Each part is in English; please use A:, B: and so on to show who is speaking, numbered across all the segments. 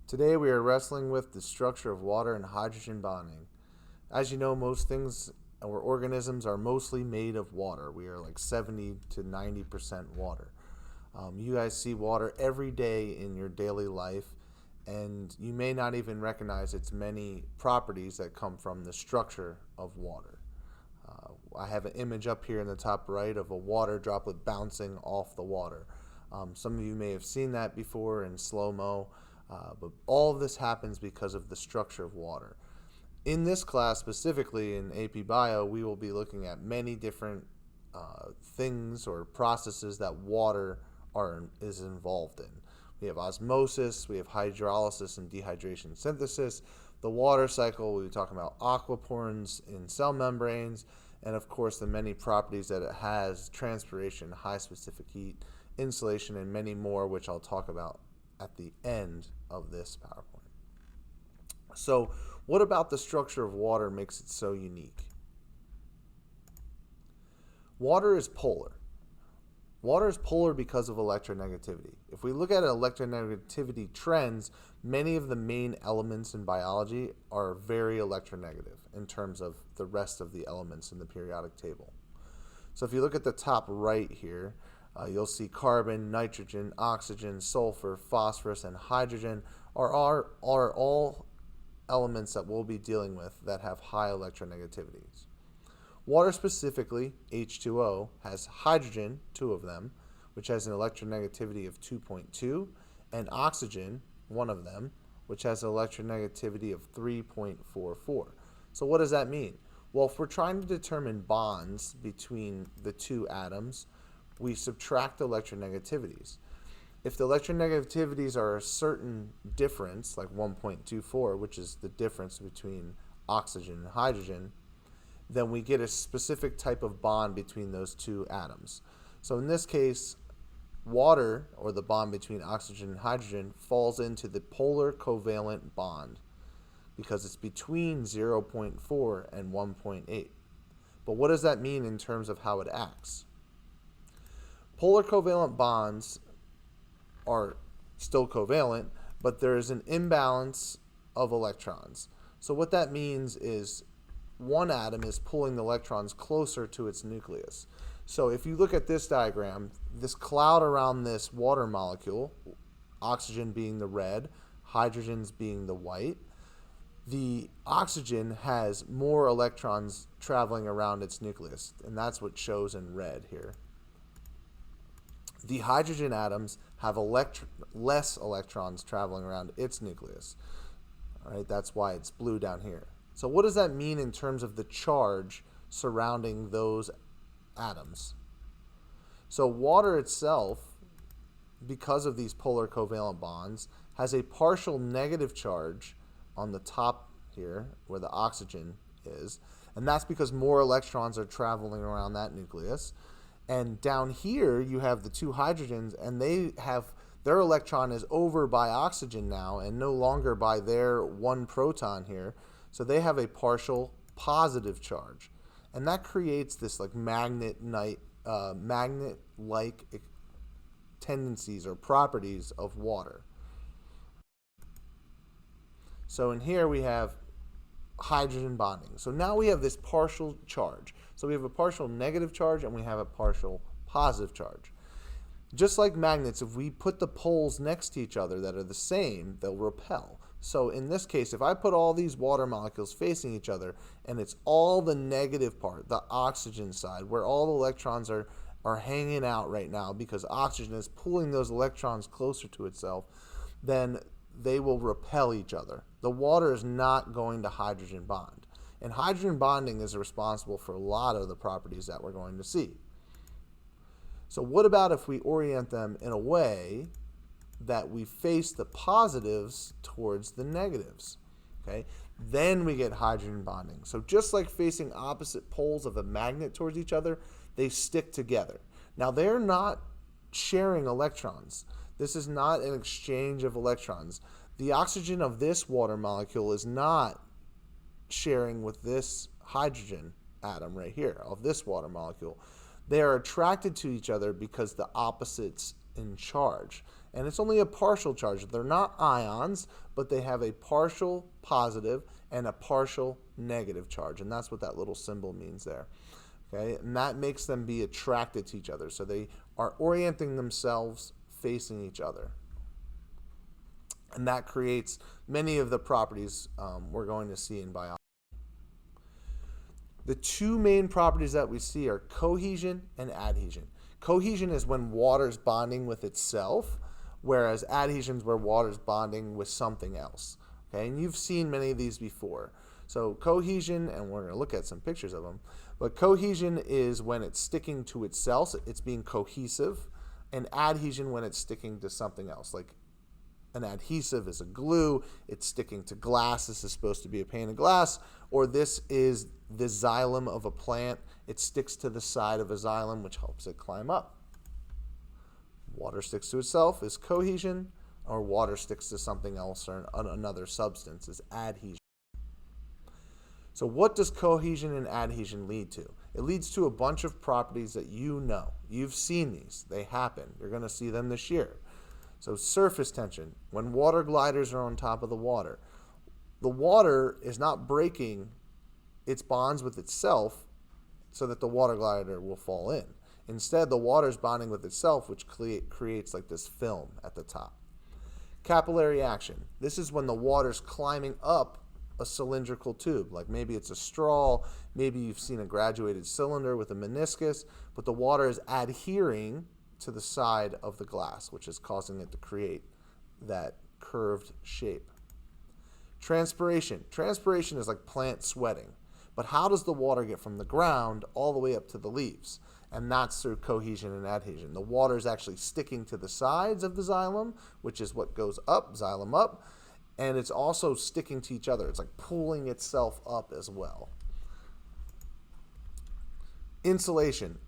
A: Today we are wrestling with the structure of water and hydrogen bonding. As you know, most things or organisms are mostly made of water. We are like 70 to 90% water. You guys see water every day in your daily life, and you may not even recognize its many properties that come from the structure of water. I have an image up here in the top right of a water droplet bouncing off the water. Some of you may have seen that before in slow-mo, but all of this happens because of the structure of water. In this class, specifically in AP Bio, we will be looking at many different things or processes that water is involved in. We have osmosis, we have hydrolysis and dehydration synthesis, the water cycle, we'll be talking about aquaporins in cell membranes, and of course the many properties that it has: transpiration, high specific heat, insulation, and many more, which I'll talk about at the end of this PowerPoint. So what about the structure of water makes it so unique? Water is polar. Water is polar because of electronegativity. If we look at electronegativity trends, many of the main elements in biology are very electronegative in terms of the rest of the elements in the periodic table. So if you look at the top right here, you'll see carbon, nitrogen, oxygen, sulfur, phosphorus, and hydrogen are all elements that we'll be dealing with that have high electronegativities. Water specifically, H2O, has hydrogen, 2 of them, which has an electronegativity of 2.2, and oxygen, 1 of them, which has an electronegativity of 3.44. So what does that mean? Well, if we're trying to determine bonds between the two atoms, we subtract the electronegativities. If the electronegativities are a certain difference, like 1.24, which is the difference between oxygen and hydrogen, then we get a specific type of bond between those two atoms. So in this case, water, or the bond between oxygen and hydrogen, falls into the polar covalent bond because it's between 0.4 and 1.8. But what does that mean in terms of how it acts? Polar covalent bonds are still covalent, but there is an imbalance of electrons. So what that means is one atom is pulling the electrons closer to its nucleus. So if you look at this diagram, this cloud around this water molecule, oxygen being the red, hydrogens being the white, the oxygen has more electrons traveling around its nucleus, and that's what shows in red here. The hydrogen atoms have less electrons traveling around its nucleus. All right, that's why it's blue down here. So what does that mean in terms of the charge surrounding those atoms? So water itself, because of these polar covalent bonds, has a partial negative charge on the top here where the oxygen is, and that's because more electrons are traveling around that nucleus. And down here you have the two hydrogens, and their electron is over by oxygen now and no longer by their one proton here. So they have a partial positive charge, and that creates this like magnet-like tendencies or properties of water. So in here we have hydrogen bonding. So now we have this partial charge. So we have a partial negative charge and we have a partial positive charge. Just like magnets, if we put the poles next to each other that are the same, they'll repel. So in this case, if I put all these water molecules facing each other and it's all the negative part, the oxygen side, where all the electrons are hanging out right now because oxygen is pulling those electrons closer to itself, then they will repel each other. The water is not going to hydrogen bond. And hydrogen bonding is responsible for a lot of the properties that we're going to see. So what about if we orient them in a way that we face the positives towards the negatives? Okay? Then we get hydrogen bonding. So just like facing opposite poles of a magnet towards each other, they stick together. Now they're not sharing electrons. This is not an exchange of electrons. The oxygen of this water molecule is not sharing with this hydrogen atom right here of this water molecule. They are attracted to each other because the opposites in charge. And it's only a partial charge. They're not ions, but they have a partial positive and a partial negative charge. And that's what that little symbol means there. Okay? And that makes them be attracted to each other. So they are orienting themselves facing each other. And that creates many of the properties we're going to see in biology. The two main properties that we see are cohesion and adhesion. Cohesion is when water's bonding with itself, whereas adhesion is where water's bonding with something else. Okay, and you've seen many of these before. So cohesion, and we're going to look at some pictures of them, but cohesion is when it's sticking to itself, it's being cohesive, and adhesion when it's sticking to something else, like an adhesive is a glue, it's sticking to glass, this is supposed to be a pane of glass, or this is the xylem of a plant, it sticks to the side of a xylem, which helps it climb up. Water sticks to itself is cohesion, or water sticks to something else or another substance is adhesion. So what does cohesion and adhesion lead to? It leads to a bunch of properties that you know. You've seen these. They happen. You're going to see them this year. So surface tension, when water gliders are on top of the water is not breaking its bonds with itself so that the water glider will fall in. Instead, the water is bonding with itself, which creates like this film at the top. Capillary action. This is when the water's climbing up a cylindrical tube, like maybe it's a straw, maybe you've seen a graduated cylinder with a meniscus, but the water is adhering to the side of the glass, which is causing it to create that curved shape. Transpiration. Transpiration is like plant sweating. But how does the water get from the ground all the way up to the leaves? And that's through cohesion and adhesion. The water is actually sticking to the sides of the xylem, which is what goes up, xylem up, and it's also sticking to each other. It's like pulling itself up as well. Insulation.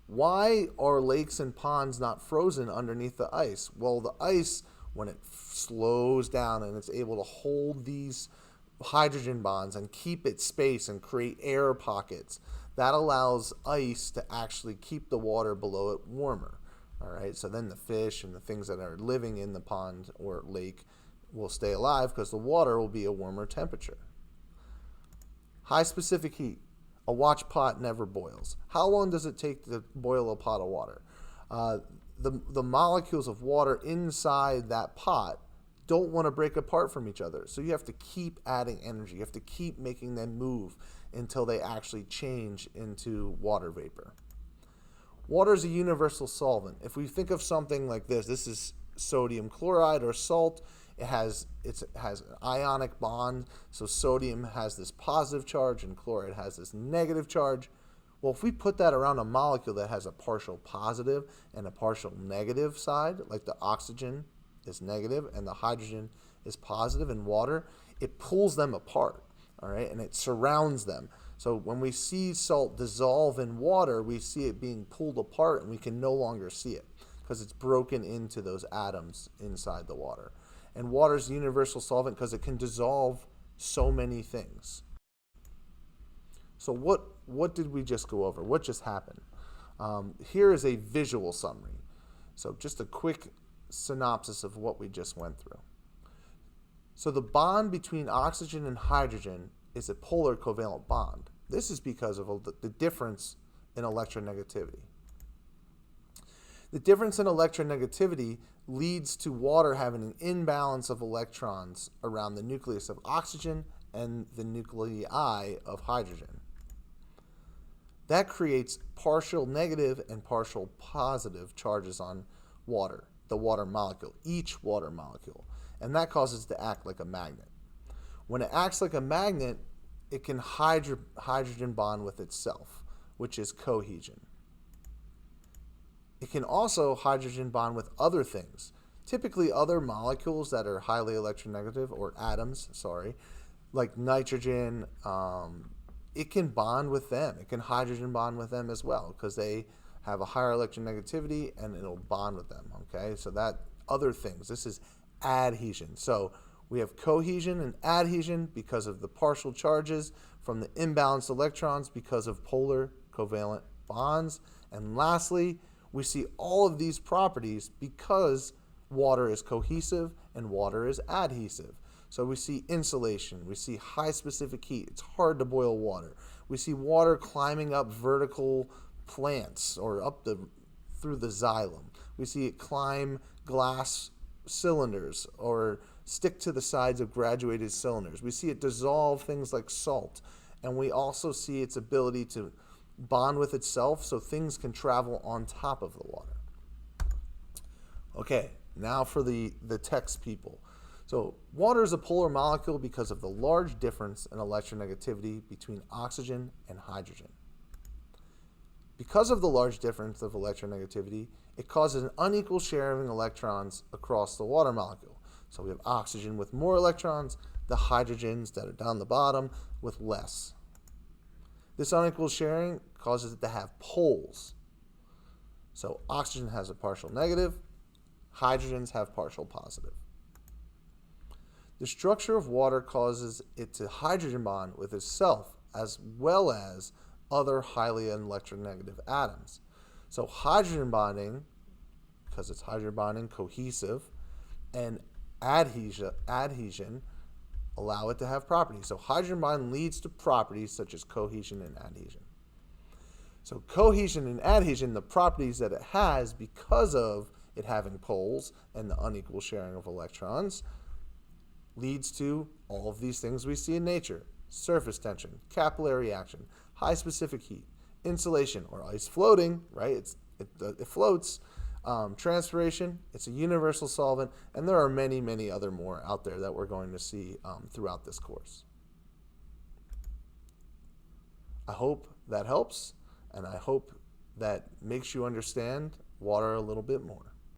A: Why are lakes and ponds not frozen underneath the ice? Well, the ice, when it slows down and it's able to hold these hydrogen bonds and keep its space and create air pockets, that allows ice to actually keep the water below it warmer. All right, so then the fish and the things that are living in the pond or lake will stay alive because the water will be a warmer temperature. High specific heat. A watch pot never boils. How long does it take to boil a pot of water? The molecules of water inside that pot don't want to break apart from each other. So you have to keep adding energy. You have to keep making them move until they actually change into water vapor. Water is a universal solvent. If we think of something like this is sodium chloride or salt. It has an ionic bond, so sodium has this positive charge and chloride has this negative charge. Well, if we put that around a molecule that has a partial positive and a partial negative side, like the oxygen is negative and the hydrogen is positive in water, it pulls them apart, all right, and it surrounds them. So when we see salt dissolve in water, we see it being pulled apart and we can no longer see it because it's broken into those atoms inside the water. And water is a universal solvent because it can dissolve so many things. So what did we just go over? What just happened? Here is a visual summary. So just a quick synopsis of what we just went through. So the bond between oxygen and hydrogen is a polar covalent bond. This is because of the difference in electronegativity. The difference in electronegativity leads to water having an imbalance of electrons around the nucleus of oxygen and the nuclei of hydrogen. That creates partial negative and partial positive charges on water, the water molecule, each water molecule, and that causes it to act like a magnet. When it acts like a magnet, it can hydrogen bond with itself, which is cohesion. It can also hydrogen bond with other things, typically other molecules that are highly electronegative, or atoms, like nitrogen. It can bond with them. It can hydrogen bond with them as well because they have a higher electronegativity and it'll bond with them, okay? So that other things, this is adhesion. So we have cohesion and adhesion because of the partial charges from the imbalanced electrons because of polar covalent bonds. And lastly, We see all of these properties because water is cohesive and water is adhesive. So we see insulation, we see high specific heat. It's hard to boil water. We see water climbing up vertical plants or through the xylem. We see it climb glass cylinders or stick to the sides of graduated cylinders. We see it dissolve things like salt. And we also see its ability to bond with itself so things can travel on top of the water. Okay, now for the text people. So water is a polar molecule because of the large difference in electronegativity between oxygen and hydrogen. Because of the large difference of electronegativity, it causes an unequal sharing of electrons across the water molecule. So we have oxygen with more electrons, the hydrogens that are down the bottom with less. This unequal sharing causes it to have poles. So oxygen has a partial negative, hydrogens have partial positive. The structure of water causes it to hydrogen bond with itself as well as other highly electronegative atoms. So hydrogen bonding, because it's hydrogen bonding, cohesive, and adhesion allow it to have properties. So hydrogen bond leads to properties such as cohesion and adhesion. So cohesion and adhesion, the properties that it has because of it having poles and the unequal sharing of electrons, leads to all of these things we see in nature: surface tension, capillary action, high specific heat, insulation or ice floating, right? It floats, transpiration, it's a universal solvent, and there are many, many other more out there that we're going to see throughout this course. I hope that helps, and I hope that makes you understand water a little bit more.